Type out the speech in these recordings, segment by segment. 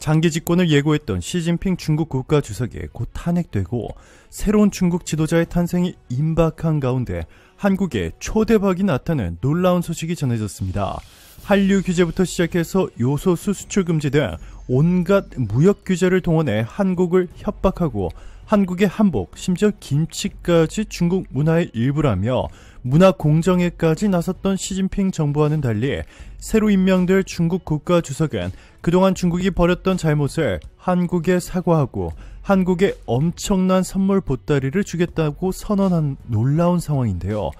장기 집권을 예고했던 시진핑 중국 국가주석이 곧 탄핵되고 새로운 중국 지도자의 탄생이 임박한 가운데 한국에 초대박이 나타난 놀라운 소식이 전해졌습니다. 한류 규제부터 시작해서 요소수 수출 금지 등 온갖 무역 규제를 동원해 한국을 협박하고 한국의 한복, 심지어 김치까지 중국 문화의 일부라며 문화 공정에까지 나섰던 시진핑 정부와는 달리 새로 임명될 중국 국가주석은 그동안 중국이 벌였던 잘못을 한국에 사과하고 한국에 엄청난 선물 보따리를 주겠다고 선언한 놀라운 상황인데요.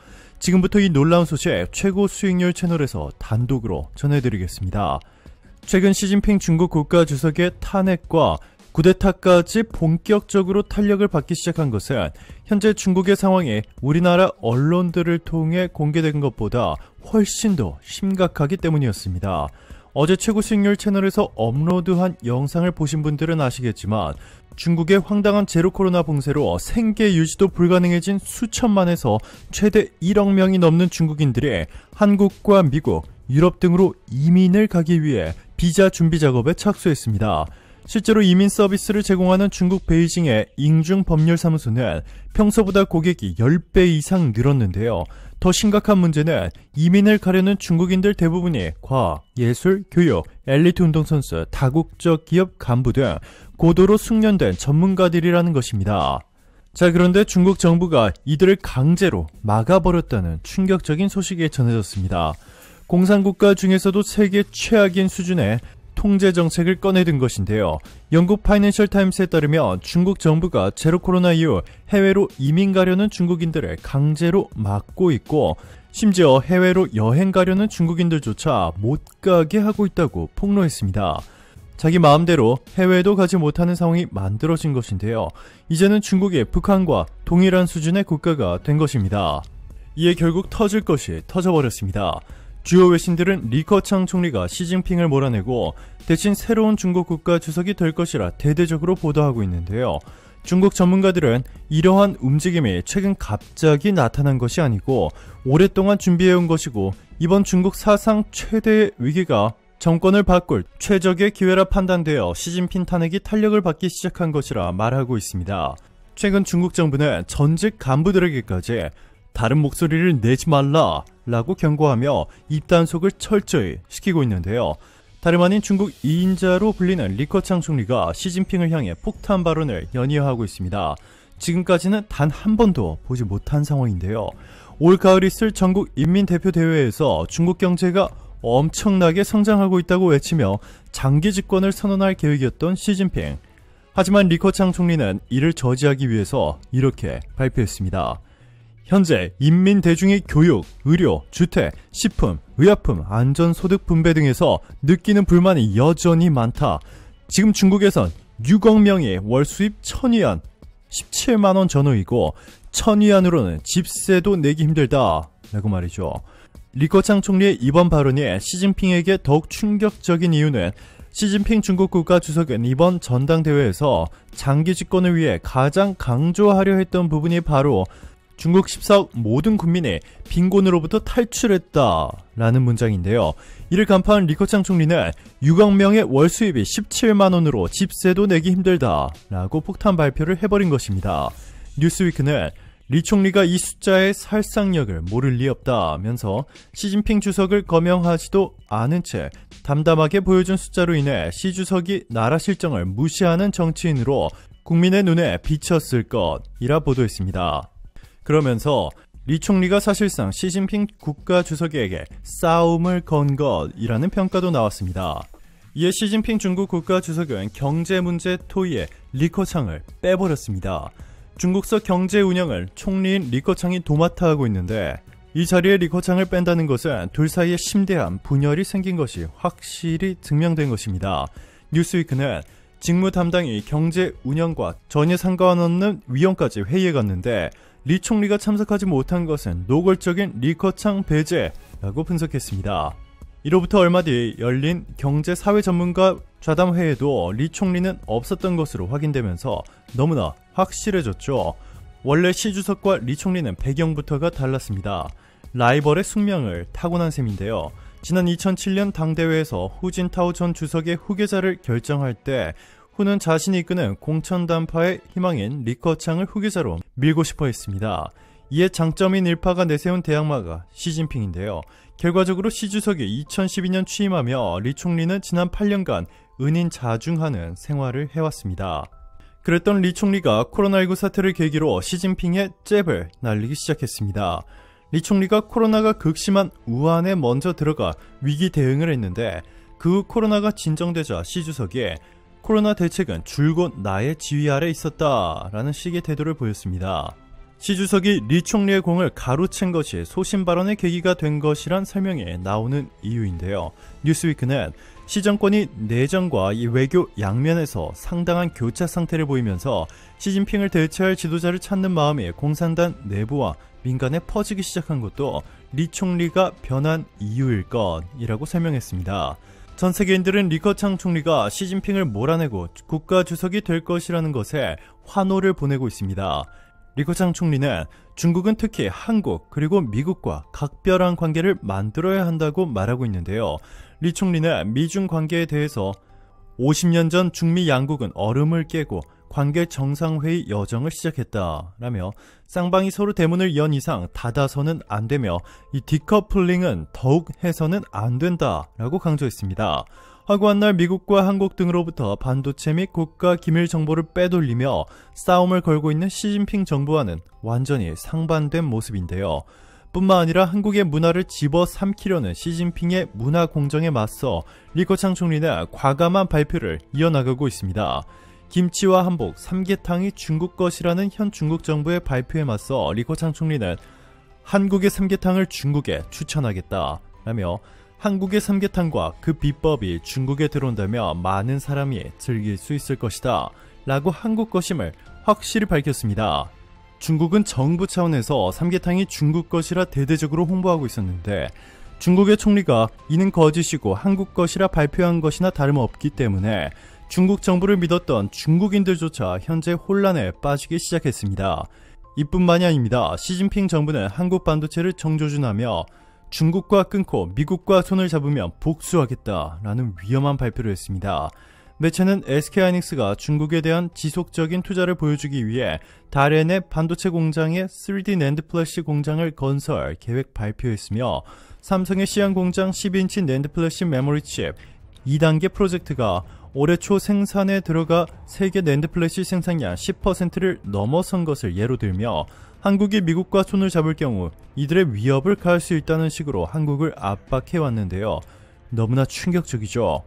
지금부터 이 놀라운 소식 최고 수익률 채널에서 단독으로 전해드리겠습니다. 최근 시진핑 중국 국가주석의 탄핵과 쿠데타까지 본격적으로 탄력을 받기 시작한 것은 현재 중국의 상황이 우리나라 언론들을 통해 공개된 것보다 훨씬 더 심각하기 때문이었습니다. 어제 최고 수익률 채널에서 업로드한 영상을 보신 분들은 아시겠지만 중국의 황당한 제로 코로나 봉쇄로 생계 유지도 불가능해진 수천만에서 최대 1억 명이 넘는 중국인들이 한국과 미국, 유럽 등으로 이민을 가기 위해 비자 준비 작업에 착수했습니다. 실제로 이민 서비스를 제공하는 중국 베이징의 잉중법률사무소는 평소보다 고객이 10배 이상 늘었는데요. 더 심각한 문제는 이민을 가려는 중국인들 대부분이 과학, 예술, 교육, 엘리트 운동선수, 다국적 기업 간부 등 고도로 숙련된 전문가들이라는 것입니다. 자, 그런데 중국 정부가 이들을 강제로 막아버렸다는 충격적인 소식이 전해졌습니다. 공산국가 중에서도 세계 최악인 수준의 통제 정책을 꺼내든 것인데요. 영국 파이낸셜 타임스에 따르면 중국 정부가 제로 코로나 이후 해외로 이민 가려는 중국인들을 강제로 막고 있고 심지어 해외로 여행 가려는 중국인들조차 못 가게 하고 있다고 폭로했습니다. 자기 마음대로 해외에도 가지 못하는 상황이 만들어진 것인데요. 이제는 중국이 북한과 동일한 수준의 국가가 된 것입니다. 이에 결국 터질 것이 터져버렸습니다. 주요 외신들은 리커창 총리가 시진핑을 몰아내고 대신 새로운 중국 국가 주석이 될 것이라 대대적으로 보도하고 있는데요. 중국 전문가들은 이러한 움직임이 최근 갑자기 나타난 것이 아니고 오랫동안 준비해온 것이고 이번 중국 사상 최대의 위기가 정권을 바꿀 최적의 기회라 판단되어 시진핑 탄핵이 탄력을 받기 시작한 것이라 말하고 있습니다. 최근 중국 정부는 전직 간부들에게까지 다른 목소리를 내지 말라 라고 경고하며 입단속을 철저히 시키고 있는데요. 다름 아닌 중국 2인자로 불리는 리커창 총리가 시진핑을 향해 폭탄 발언을 연이어하고 있습니다. 지금까지는 단 한 번도 보지 못한 상황인데요. 올 가을 있을 전국 인민대표대회에서 중국 경제가 엄청나게 성장하고 있다고 외치며 장기 집권을 선언할 계획이었던 시진핑. 하지만 리커창 총리는 이를 저지하기 위해서 이렇게 발표했습니다. 현재 인민 대중의 교육, 의료, 주택, 식품, 의약품, 안전소득 분배 등에서 느끼는 불만이 여전히 많다. 지금 중국에선 6억 명이 월 수입 1000위안, 17만원 전후이고 1000위안으로는 집세도 내기 힘들다 라고 말이죠. 리커창 총리의 이번 발언이 시진핑에게 더욱 충격적인 이유는 시진핑 중국 국가주석은 이번 전당대회에서 장기 집권을 위해 가장 강조하려 했던 부분이 바로 중국 14억 모든 국민이 빈곤으로부터 탈출했다 라는 문장인데요. 이를 간파한 리커창 총리는 6억 명의 월 수입이 17만원으로 집세도 내기 힘들다 라고 폭탄 발표를 해버린 것입니다. 뉴스위크는 리 총리가 이 숫자의 살상력을 모를 리 없다면서 시진핑 주석을 거명하지도 않은 채 담담하게 보여준 숫자로 인해 시 주석이 나라 실정을 무시하는 정치인으로 국민의 눈에 비쳤을 것이라 보도했습니다. 그러면서 리 총리가 사실상 시진핑 국가주석에게 싸움을 건 것이라는 평가도 나왔습니다. 이에 시진핑 중국 국가주석은 경제 문제 토의에 리커창을 빼버렸습니다. 중국서 경제 운영을 총리인 리커창이 도맡아 하고 있는데 이 자리에 리커창을 뺀다는 것은 둘 사이에 심대한 분열이 생긴 것이 확실히 증명된 것입니다. 뉴스위크는 직무 담당이 경제 운영과 전혀 상관없는 위원까지 회의에 갔는데 리 총리가 참석하지 못한 것은 노골적인 리커창 배제라고 분석했습니다. 이로부터 얼마 뒤 열린 경제사회 전문가 좌담회에도 리 총리는 없었던 것으로 확인되면서 너무나 확실해졌죠. 원래 시 주석과 리 총리는 배경부터가 달랐습니다. 라이벌의 숙명을 타고난 셈인데요. 지난 2007년 당대회에서 후진타오 전 주석의 후계자를 결정할 때 후는 자신이 이끄는 공천단파의 희망인 리커창을 후계자로 밀고 싶어 했습니다. 이에 장점인 일파가 내세운 대항마가 시진핑인데요. 결과적으로 시 주석이 2012년 취임하며 리 총리는 지난 8년간 은인 자중하는 생활을 해왔습니다. 그랬던 리 총리가 코로나19 사태를 계기로 시진핑의 잽을 날리기 시작했습니다. 리 총리가 코로나가 극심한 우한에 먼저 들어가 위기 대응을 했는데 그 후 코로나가 진정되자 시 주석이 코로나 대책은 줄곧 나의 지휘 아래 있었다라는 식의 태도를 보였습니다. 시 주석이 리 총리의 공을 가로챈 것이 소신 발언의 계기가 된 것이란 설명이 나오는 이유인데요. 뉴스위크는 시 정권이 내정과 이 외교 양면에서 상당한 교차 상태를 보이면서 시진핑을 대체할 지도자를 찾는 마음이 공산당 내부와 민간에 퍼지기 시작한 것도 리 총리가 변한 이유일 것이라고 설명했습니다. 전 세계인들은 리커창 총리가 시진핑을 몰아내고 국가 주석이 될 것이라는 것에 환호를 보내고 있습니다. 리커창 총리는 중국은 특히 한국 그리고 미국과 각별한 관계를 만들어야 한다고 말하고 있는데요. 리 총리는 미중 관계에 대해서 50년 전 중미 양국은 얼음을 깨고 관계 정상회의 여정을 시작했다라며 쌍방이 서로 대문을 연 이상 닫아서는 안 되며 이 디커플링은 더욱 해서는 안 된다라고 강조했습니다. 화구한 날 미국과 한국 등으로부터 반도체 및 국가 기밀 정보를 빼돌리며 싸움을 걸고 있는 시진핑 정부와는 완전히 상반된 모습인데요. 뿐만 아니라 한국의 문화를 집어삼키려는 시진핑의 문화 공정에 맞서 리커창 총리는 과감한 발표를 이어나가고 있습니다. 김치와 한복, 삼계탕이 중국 것이라는 현 중국 정부의 발표에 맞서 리커창 총리는 한국의 삼계탕을 중국에 추천하겠다라며 한국의 삼계탕과 그 비법이 중국에 들어온다며 많은 사람이 즐길 수 있을 것이다 라고 한국 것임을 확실히 밝혔습니다. 중국은 정부 차원에서 삼계탕이 중국 것이라 대대적으로 홍보하고 있었는데 중국의 총리가 이는 거짓이고 한국 것이라 발표한 것이나 다름없기 때문에 중국 정부를 믿었던 중국인들조차 현재 혼란에 빠지기 시작했습니다. 이뿐만이 아닙니다. 시진핑 정부는 한국 반도체를 정조준하며 중국과 끊고 미국과 손을 잡으면 복수하겠다라는 위험한 발표를 했습니다. 매체는 SK하이닉스가 중국에 대한 지속적인 투자를 보여주기 위해 다롄의 반도체 공장에 3D 낸드 플래시 공장을 건설 계획 발표했으며 삼성의 시안 공장 12인치 낸드 플래시 메모리 칩 2단계 프로젝트가 올해 초 생산에 들어가 세계 낸드 플래시 생산량 10%를 넘어선 것을 예로 들며 한국이 미국과 손을 잡을 경우 이들의 위협을 가할 수 있다는 식으로 한국을 압박해왔는데요. 너무나 충격적이죠.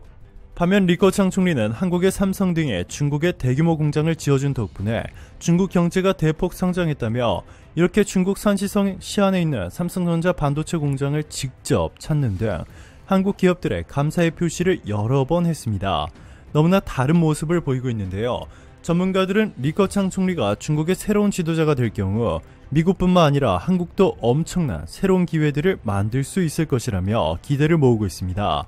반면 리커창 총리는 한국의 삼성 등의 중국의 대규모 공장을 지어준 덕분에 중국 경제가 대폭 성장했다며 이렇게 중국 산시성 시안에 있는 삼성전자 반도체 공장을 직접 찾는 등 한국 기업들의 감사의 표시를 여러 번 했습니다. 너무나 다른 모습을 보이고 있는데요. 전문가들은 리커창 총리가 중국의 새로운 지도자가 될 경우 미국뿐만 아니라 한국도 엄청난 새로운 기회들을 만들 수 있을 것이라며 기대를 모으고 있습니다.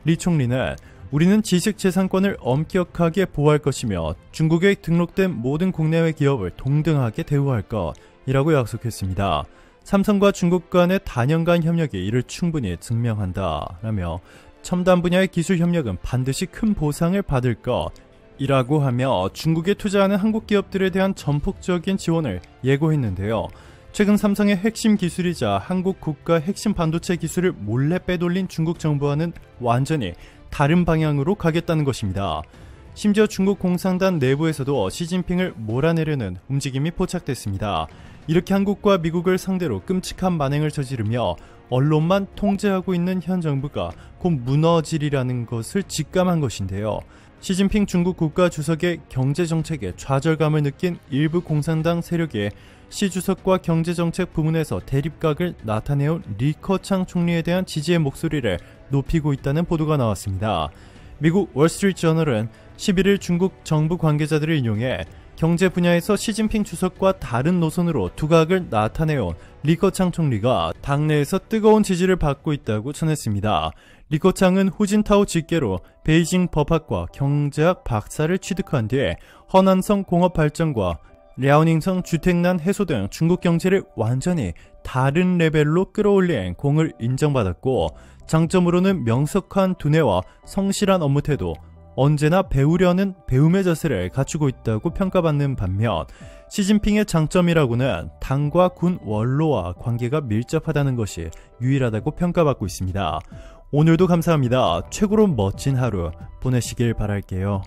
리 총리는 우리는 지식재산권을 엄격하게 보호할 것이며 중국에 등록된 모든 국내외 기업을 동등하게 대우할 것이라고 약속했습니다. 삼성과 중국 간의 다년간 협력이 이를 충분히 증명한다라며 첨단 분야의 기술 협력은 반드시 큰 보상을 받을 것이라고 하며 중국에 투자하는 한국 기업들에 대한 전폭적인 지원을 예고했는데요. 최근 삼성의 핵심 기술이자 한국 국가 핵심 반도체 기술을 몰래 빼돌린 중국 정부와는 완전히 다른 방향으로 가겠다는 것입니다. 심지어 중국 공산당 내부에서도 시진핑을 몰아내려는 움직임이 포착됐습니다. 이렇게 한국과 미국을 상대로 끔찍한 만행을 저지르며 언론만 통제하고 있는 현 정부가 곧 무너지리라는 것을 직감한 것인데요. 시진핑 중국 국가 주석의 경제정책에 좌절감을 느낀 일부 공산당 세력이 시 주석과 경제정책 부문에서 대립각을 나타내온 리커창 총리에 대한 지지의 목소리를 높이고 있다는 보도가 나왔습니다. 미국 월스트리트저널은 11일 중국 정부 관계자들을 인용해 경제 분야에서 시진핑 주석과 다른 노선으로 두각을 나타내온 리커창 총리가 당내에서 뜨거운 지지를 받고 있다고 전했습니다. 리커창은 후진타오 직계로 베이징 법학과 경제학 박사를 취득한 뒤에 허난성 공업발전과 랴오닝성 주택난 해소 등 중국 경제를 완전히 다른 레벨로 끌어올린 공을 인정받았고 장점으로는 명석한 두뇌와 성실한 업무 태도, 언제나 배우려는 배움의 자세를 갖추고 있다고 평가받는 반면 시진핑의 장점이라고는 당과 군 원로와 관계가 밀접하다는 것이 유일하다고 평가받고 있습니다. 오늘도 감사합니다. 최고로 멋진 하루 보내시길 바랄게요.